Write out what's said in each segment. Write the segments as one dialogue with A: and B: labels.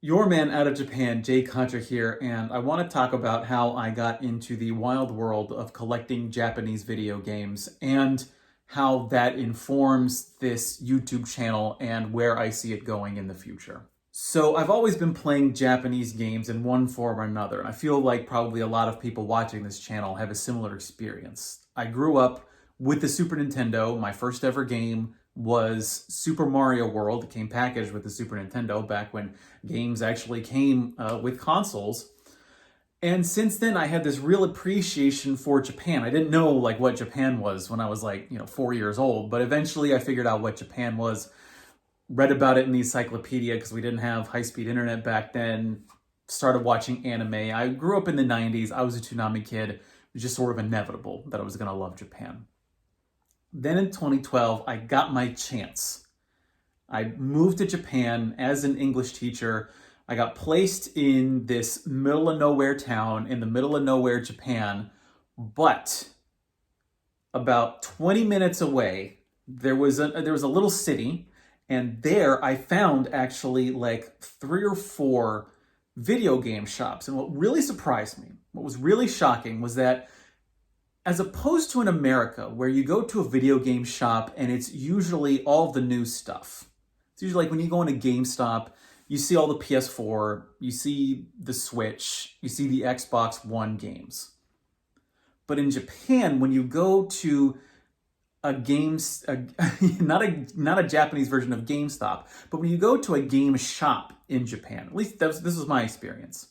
A: Your man out of Japan, Jay Contra here, and I want to talk about how I got into the wild world of collecting Japanese video games and how that informs this YouTube channel and where I see it going in the future. So I've always been playing Japanese games in one form or another, and I feel like probably a lot of people watching this channel have a similar experience. I grew up with the Super Nintendo. My first ever game was Super Mario World. It came packaged with the Super Nintendo back when games actually came with consoles. And since then, I had this real appreciation for Japan. I didn't know like what Japan was when I was 4 years old, but eventually I figured out what Japan was. Read about it in the encyclopedia because we didn't have high-speed internet back then. Started watching anime. I grew up in the 90s. I was a Toonami kid. It was just sort of inevitable that I was going to love Japan. Then in 2012, I got my chance. I moved to Japan as an English teacher. I got placed in this middle of nowhere town in the middle of nowhere, Japan. But about 20 minutes away, there was a little city, and there I found actually like 3 or 4 video game shops. And what really surprised me, what was really shocking, was that as opposed to in America, where you go to a video game shop and it's usually all the new stuff. It's usually like when you go into GameStop, you see all the PS4, you see the Switch, you see the Xbox One games. But in Japan, when you go to not a Japanese version of GameStop, but when you go to a game shop in Japan, at least this was my experience,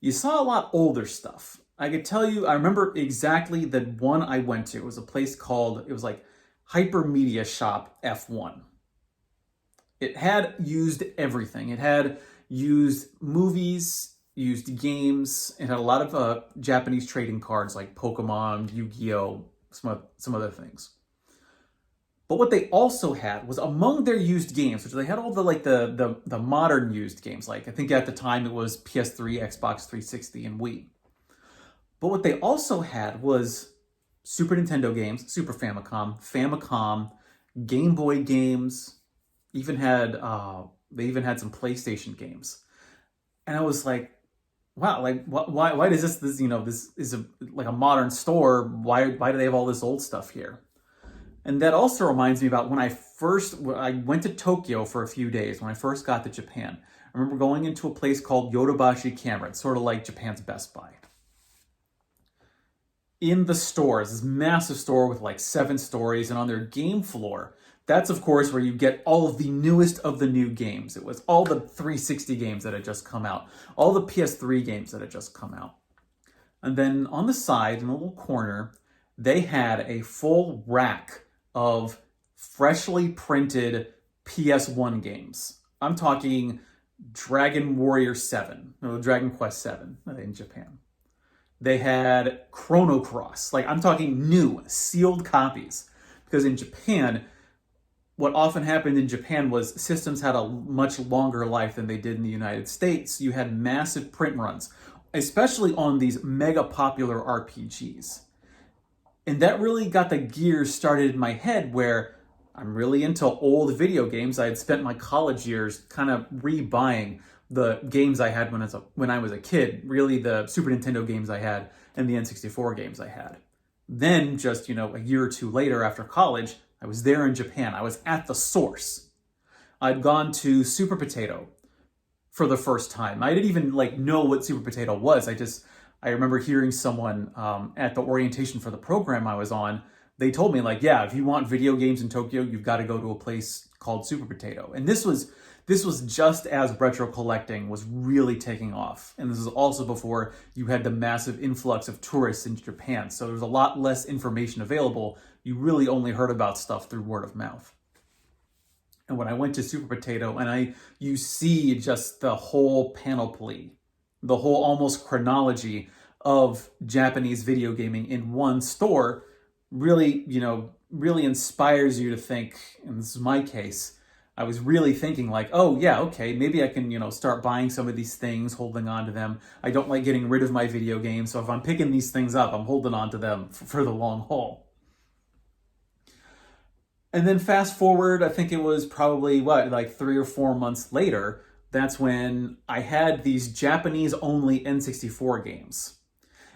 A: you saw a lot older stuff. I could tell you, I remember exactly the one I went to. It was a place called, it was like Hypermedia Shop F1. It had used everything. It had used movies, used games. It had a lot of Japanese trading cards like Pokemon, Yu-Gi-Oh, some other things. But what they also had was among their used games, which they had all the modern used games. Like I think at the time it was PS3, Xbox 360, and Wii. But what they also had was Super Nintendo games, Super Famicom, Game Boy games. They even had some PlayStation games. And I was like, wow, like why does this this is like a modern store? Why do they have all this old stuff here? And that also reminds me about when I went to Tokyo for a few days when I first got to Japan. I remember going into a place called Yodobashi Camera. It's sort of like Japan's Best Buy. In the stores, this massive store with like 7 stories, and on their game floor, that's of course where you get all of the newest of the new games. It was all the 360 games that had just come out, all the PS3 games that had just come out. And then on the side, in a little corner, they had a full rack of freshly printed PS1 games. I'm talking Dragon Warrior 7, no, Dragon Quest 7 in Japan. They had Chrono Cross. Like, I'm talking new, sealed copies. Because in Japan, what often happened in Japan was systems had a much longer life than they did in the United States. You had massive print runs, especially on these mega popular RPGs. And that really got the gears started in my head where I'm really into old video games. I had spent my college years kind of rebuying the games I had when I was a kid, really the Super Nintendo games I had and the N64 games I had. Then just, a year or two later after college, I was there in Japan. I was at the source. I'd gone to Super Potato for the first time. I didn't even know what Super Potato was. I remember hearing someone at the orientation for the program I was on. They told me yeah, if you want video games in Tokyo, you've got to go to a place called Super Potato. And this was just as retro collecting was really taking off. And this is also before you had the massive influx of tourists into Japan. So there was a lot less information available. You really only heard about stuff through word of mouth. And when I went to Super Potato and you see just the whole panoply, the whole almost chronology of Japanese video gaming in one store, really inspires you to think, and this is my case, I was really thinking oh yeah, okay, maybe I can, start buying some of these things, holding on to them. I don't like getting rid of my video games, so if I'm picking these things up, I'm holding on to them for the long haul. And then fast forward, I think it was probably 3 or 4 months later, That's when I had these Japanese only N64 games.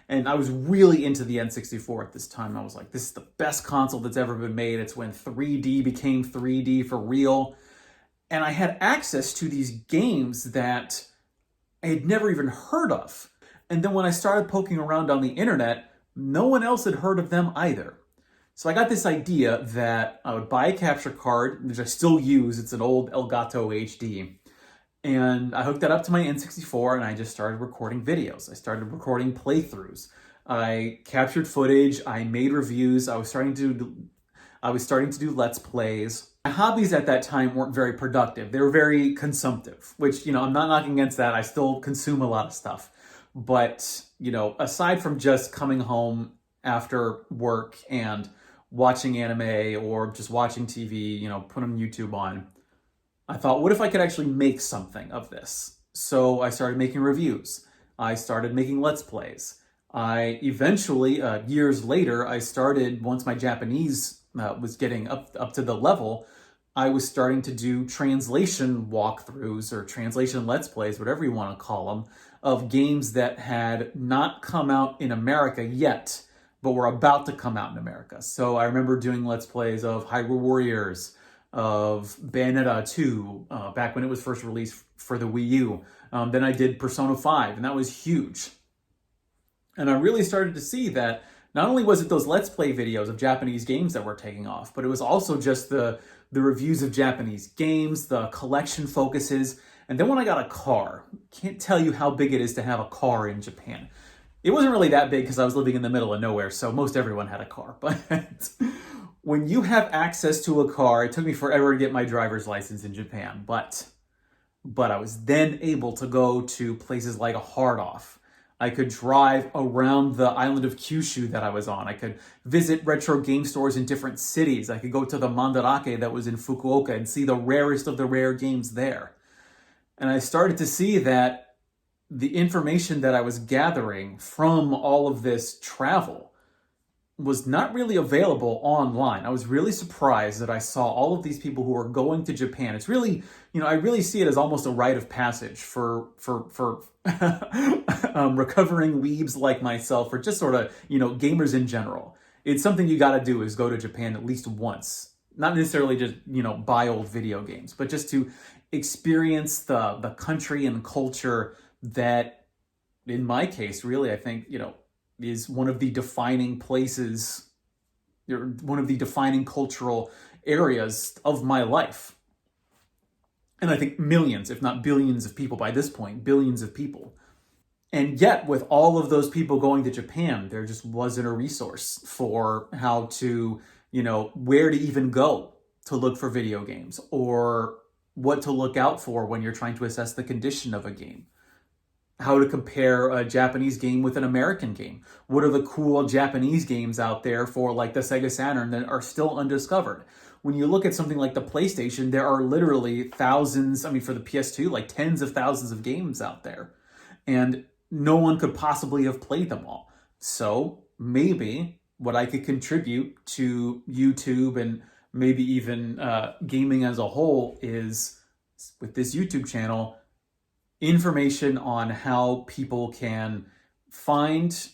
A: And I was really into the N64 at this time. I was like, this is the best console that's ever been made. It's when 3D became 3D for real. And I had access to these games that I had never even heard of. And then when I started poking around on the internet, no one else had heard of them either. So I got this idea that I would buy a capture card, which I still use. It's an old Elgato HD. And I hooked that up to my N64 and I just started recording videos. I started recording playthroughs. I captured footage, I made reviews, I was starting to do Let's Plays. My hobbies at that time weren't very productive. They were very consumptive, which, I'm not knocking against that. I still consume a lot of stuff. But, aside from just coming home after work and watching anime or just watching TV, putting YouTube on, I thought, what if I could actually make something of this? So I started making reviews. I started making Let's Plays. I eventually, years later, once my Japanese was getting up to the level, I was starting to do translation walkthroughs or translation Let's Plays, whatever you want to call them, of games that had not come out in America yet, but were about to come out in America. So I remember doing Let's Plays of Hyrule Warriors, of Bayonetta 2, back when it was first released for the Wii U. Then I did Persona 5, and that was huge. And I really started to see that not only was it those Let's Play videos of Japanese games that were taking off, but it was also just the reviews of Japanese games, the collection focuses. And then when I got a car, can't tell you how big it is to have a car in Japan. It wasn't really that big because I was living in the middle of nowhere, so most everyone had a car. But when you have access to a car, it took me forever to get my driver's license in Japan, but I was then able to go to places like a Hard Off. I could drive around the island of Kyushu that I was on. I could visit retro game stores in different cities. I could go to the Mandarake that was in Fukuoka and see the rarest of the rare games there. And I started to see that the information that I was gathering from all of this travel was not really available online. I was really surprised that I saw all of these people who were going to Japan. It's really, I really see it as almost a rite of passage for recovering weebs like myself, or just sort of, gamers in general. It's something you got to do, is go to Japan at least once. Not necessarily just, buy old video games, but just to experience the country and culture that, in my case, really, I think, is one of the defining places, or one of the defining cultural areas of my life. And I think millions, if not billions of people by this point, billions of people. And yet, with all of those people going to Japan, there just wasn't a resource for how to, where to even go to look for video games, or what to look out for when you're trying to assess the condition of a game. How to compare a Japanese game with an American game. What are the cool Japanese games out there for like the Sega Saturn that are still undiscovered? When you look at something like the PlayStation, there are literally thousands, for the PS2, like tens of thousands of games out there. And no one could possibly have played them all. So maybe what I could contribute to YouTube and maybe even gaming as a whole is, with this YouTube channel, information on how people can find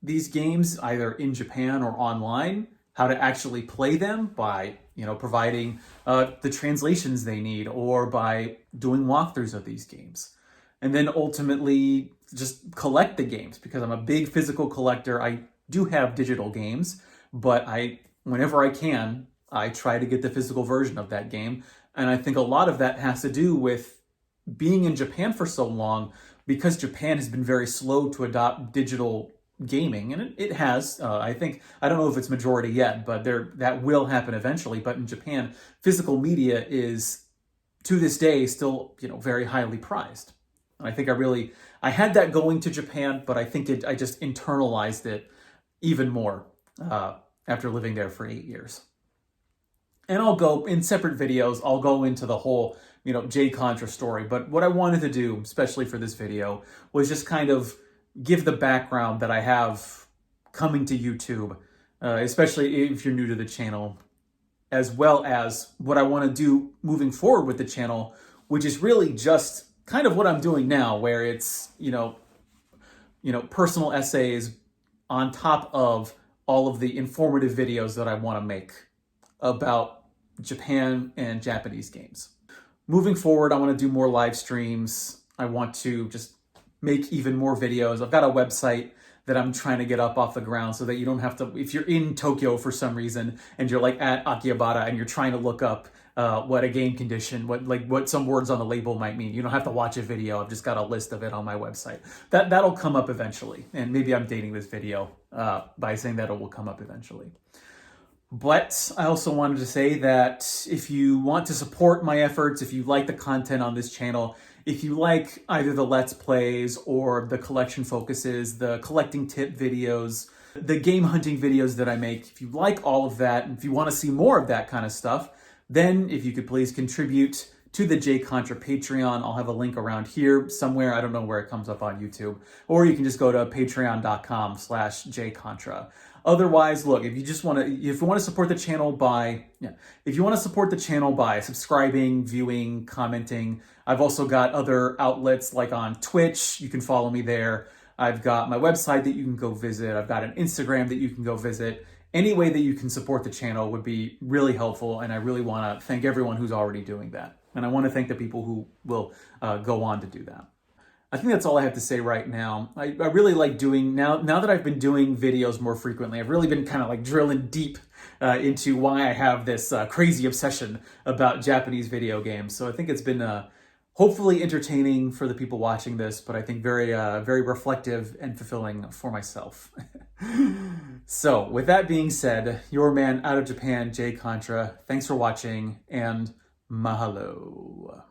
A: these games either in Japan or online, how to actually play them by, providing the translations they need, or by doing walkthroughs of these games. And then ultimately just collect the games, because I'm a big physical collector. I do have digital games, but whenever I can, I try to get the physical version of that game. And I think a lot of that has to do with being in Japan for so long, because Japan has been very slow to adopt digital gaming, and it has. I don't know if it's majority yet, but that will happen eventually. But in Japan, physical media is, to this day, still very highly prized. And I think I had that going to Japan, but I think I just internalized it even more after living there for 8 years. And I'll go in separate videos. I'll go into the whole Jay Contra story. But what I wanted to do, especially for this video, was just kind of give the background that I have coming to YouTube, especially if you're new to the channel, as well as what I want to do moving forward with the channel, which is really just kind of what I'm doing now, where it's, personal essays on top of all of the informative videos that I want to make about Japan and Japanese games. Moving forward, I want to do more live streams. I want to just make even more videos. I've got a website that I'm trying to get up off the ground so that you don't have to, if you're in Tokyo for some reason and you're like at Akihabara and you're trying to look up what a game condition, what some words on the label might mean, you don't have to watch a video. I've just got a list of it on my website. That'll come up eventually. And maybe I'm dating this video by saying that it will come up eventually. But I also wanted to say that if you want to support my efforts, if you like the content on this channel, if you like either the Let's Plays or the collection focuses, the collecting tip videos, the game hunting videos that I make, if you like all of that, and if you want to see more of that kind of stuff, then if you could please contribute to the J Contra Patreon. I'll have a link around here somewhere. I don't know where it comes up on YouTube. Or you can just go to patreon.com/jcontra. Otherwise, look, if you want to support the channel by, subscribing, viewing, commenting. I've also got other outlets like on Twitch. You can follow me there. I've got my website that you can go visit. I've got an Instagram that you can go visit. Any way that you can support the channel would be really helpful, and I really want to thank everyone who's already doing that. And I want to thank the people who will go on to do that. I think that's all I have to say right now. I really like doing, now that I've been doing videos more frequently, I've really been kind of like drilling deep into why I have this crazy obsession about Japanese video games. So I think it's been hopefully entertaining for the people watching this, but I think very, very reflective and fulfilling for myself. So with that being said, your man out of Japan, J Contra, thanks for watching, and mahalo.